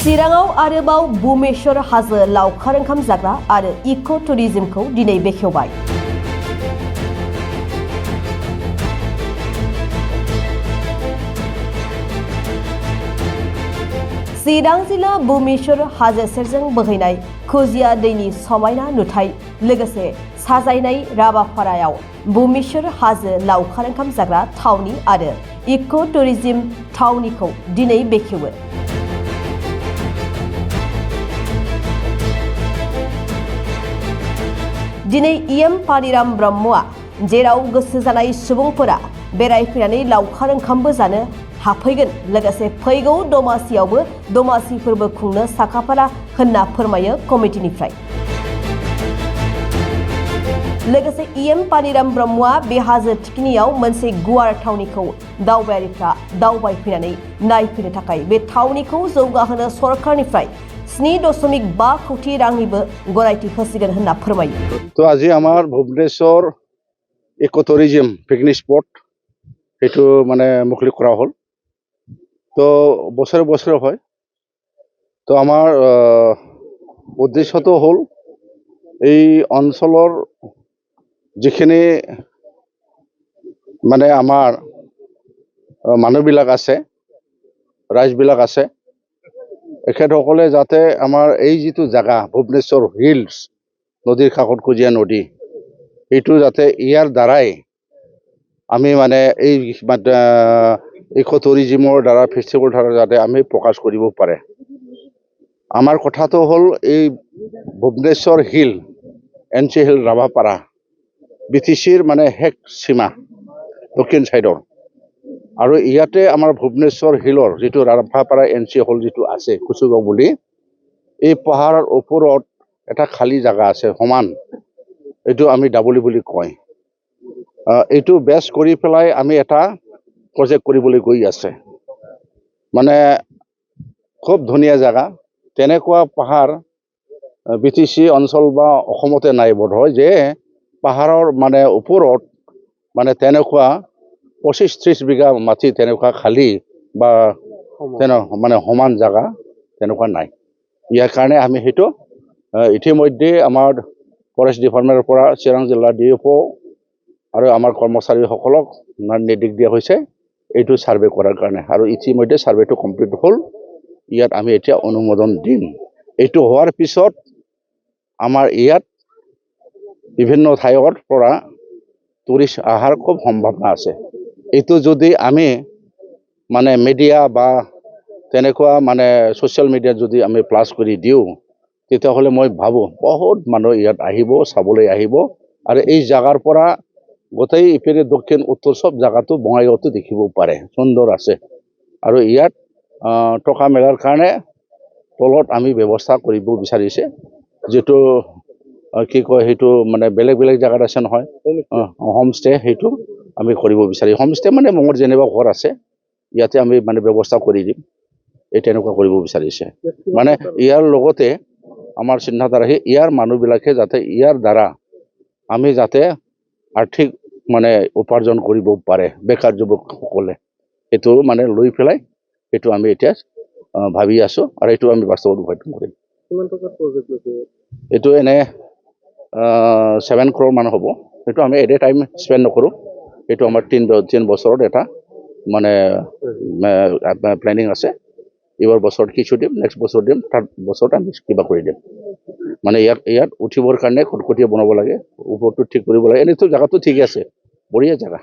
चिराङाव आरोबाव भुमेश्वर हाजो लावखार ओंखाम जाग्रा आरो इक' टुरिज्मखौ दिनै बेखेवबाय। चिरां जिल्ला भुमेश्वर हाजो सेरजों बोहैनाय खुजिया दैनि समायना नुथाय लोगोसे साजायनाय राबापारायाव भुमेश्वर हाजो लावखार ओंखाम जाग्रा थावनि आरो इक' टुरिज्म थावनिखौ दिनै बेखेवो। दिनै इएम पानिराम ब्रह्मआ जेराव गोसो जानाय सुबुंफोरा बेरायफैनानै लावखार ओंखामबो जानो हाफैगोन लोगोसे फैगौ दमासियावबो दमासि फोरबो खुंनो साखाफारा होनना फोरमायो कमिटिनिफ्राय। लोगोसे इएम पानिराम ब्रह्मआ बे हाजो थिखिनियाव मोनसे गुवार थावनिखौ दावबायारिफ्रा दावबायफैनानै नायफैनो थाखाय बे थावनिखौ जौगाहोनो सरकारनिफ्राय 7.5 কোটি रांनिबो गनायथि होसिगोन होनना फोरमायो। तो আজি आमार Bhubaneswar eco tourism picnic spot एटू माने मुखलिक करा हल तो बछरे बछरे हय तो आमार उद्देश्य तो हल এই অঞ্চলৰ যিখিনি মানে আমাৰ মানুহবিলাক আছে ৰাইজবিলাক আছে এখেতসকলে যাতে আমাৰ এই যিটো জায়গা ভুৱনেশ্বৰ হিলছ নদীৰ কাষত খুজিয়া নদী এইটো যাতে ইয়াৰ দ্বাৰাই আমি মানে এই ইকো টুৰিজিমৰ দ্বাৰা ফেষ্টিভেল দ্বাৰা যাতে আমি প্ৰকাশ কৰিব পাৰে। আমাৰ কথাটো হ'ল এই Bhubaneswar hill NC hill Rabhapara বিটিচিৰ মানে হেক সীমা দক্ষিণ সাইডৰ আৰু ইয়াতে আমাৰ ভুৱনেশ্বৰ হিলৰ যিটো ৰাভাপাৰা এনচি হল যিটো আছে কুচুগাঁও বুলি এই পাহাৰৰ ওপৰত এটা খালী জায়গা আছে সমান এইটো আমি ডাবলি বুলি কয়। এইটো বেছ কৰি পেলাই আমি এটা প্ৰজেক্ট কৰিবলৈ গৈ আছে মানে খুব ধুনীয়া জায়গা তেনেকুৱা পাহাৰ বিটিচি অঞ্চল বা অসমতে নাই বোধ হয় যে পাহাৰৰ মানে ওপৰত মানে তেনেকুৱা 25-30 বিঘা মাটি তেনেকুৱা খালী বা মানে সমান জায়গা তেনেকুৱা নাই। ইয়াৰ কাৰণে আমি সেইটো ইতিমধ্যে আমাৰ ফৰেষ্ট ডিপাৰ্টমেণ্টৰ পৰা চিৰাং জিলা ডিএফঅ আৰু আমাৰ কৰ্মচাৰীসকলক নিৰ্দেশ দিয়া হৈছে এইটো সাৰ্ভে কৰাৰ কাৰণে আৰু ইতিমধ্যে সাৰ্ভেটো কমপ্লিট হ'ল। ইয়াত আমি এতিয়া অনুমোদন দিম। এইটো হোৱাৰ পিছত আমাৰ ইয়াত বিভিন্ন ঠাইৰ পৰা টুৰিষ্ট আহাৰ খুব সম্ভাৱনা আছে। এইটো যদি আমি মানে মিডিয়া বা তেনেকুৱা মানে সোশ্যাল মিডিয়াত যদি আমি প্লাস কৰি দিওঁ তেতিয়াহ'লে মই ভাবোঁ বহুত মানুহ ইয়াত আহিব চাবলৈ আহিব আৰু এই জায়গাৰ পৰা গোটেই ইপিনে দক্ষিণ উত্তৰ সব জায়গাটো বঙাইগাঁৱতো দেখিব পাৰে সুন্দৰ আছে আৰু ইয়াত টকা মেলাৰ কাৰণে তলত আমি ব্যৱস্থা কৰিব বিচাৰিছে যেটো কি কয় সেইটো মানে বেলেগ বেলেগ জায়গাত আছে নহয় হোমষ্টে সেইটো আমি কৰিব বিচাৰি হোমষ্টে মানে মোৰ যেনিবা ঘৰ আছে ইয়াতে আমি মানে ব্যৱস্থা কৰি দিম এই তেনেকুৱা কৰিব বিচাৰিছে মানে ইয়াৰ লগতে আমাৰ চিন্তাধাৰা ইয়াৰ মানুহবিলাকে যাতে ইয়াৰ দ্বাৰা আমি যাতে আৰ্থিক মানে উপাৰ্জন কৰিব পাৰে বেকাৰ যুৱকসকলে এইটো মানে লৈ পেলাই এইটো আমি এতিয়া ভাবি আছো আৰু এইটো আমি বাস্তৱত ৰূপায়ণ কৰিম। কিমান টকাৰ প্ৰজেক্ট লৈছে এইটো এনে 7 crore মান হ'ব। এইটো আমি এট এ টাইম স্পেণ্ড নকৰোঁ এইটো আমাৰ 3 বছৰত এটা মানে প্লেনিং আছে। এইবাৰ বছৰত কিছু দিম নেক্সট বছৰ দিম থাৰ্ড বছৰত আমি কিবা কৰি দিম মানে ইয়াত উঠিবৰ কাৰণে খটখটিয়া বনাব লাগে ওপৰটো ঠিক কৰিব লাগে এনেতো জায়গাটো ঠিক আছে বঢ়িয়া জায়গা।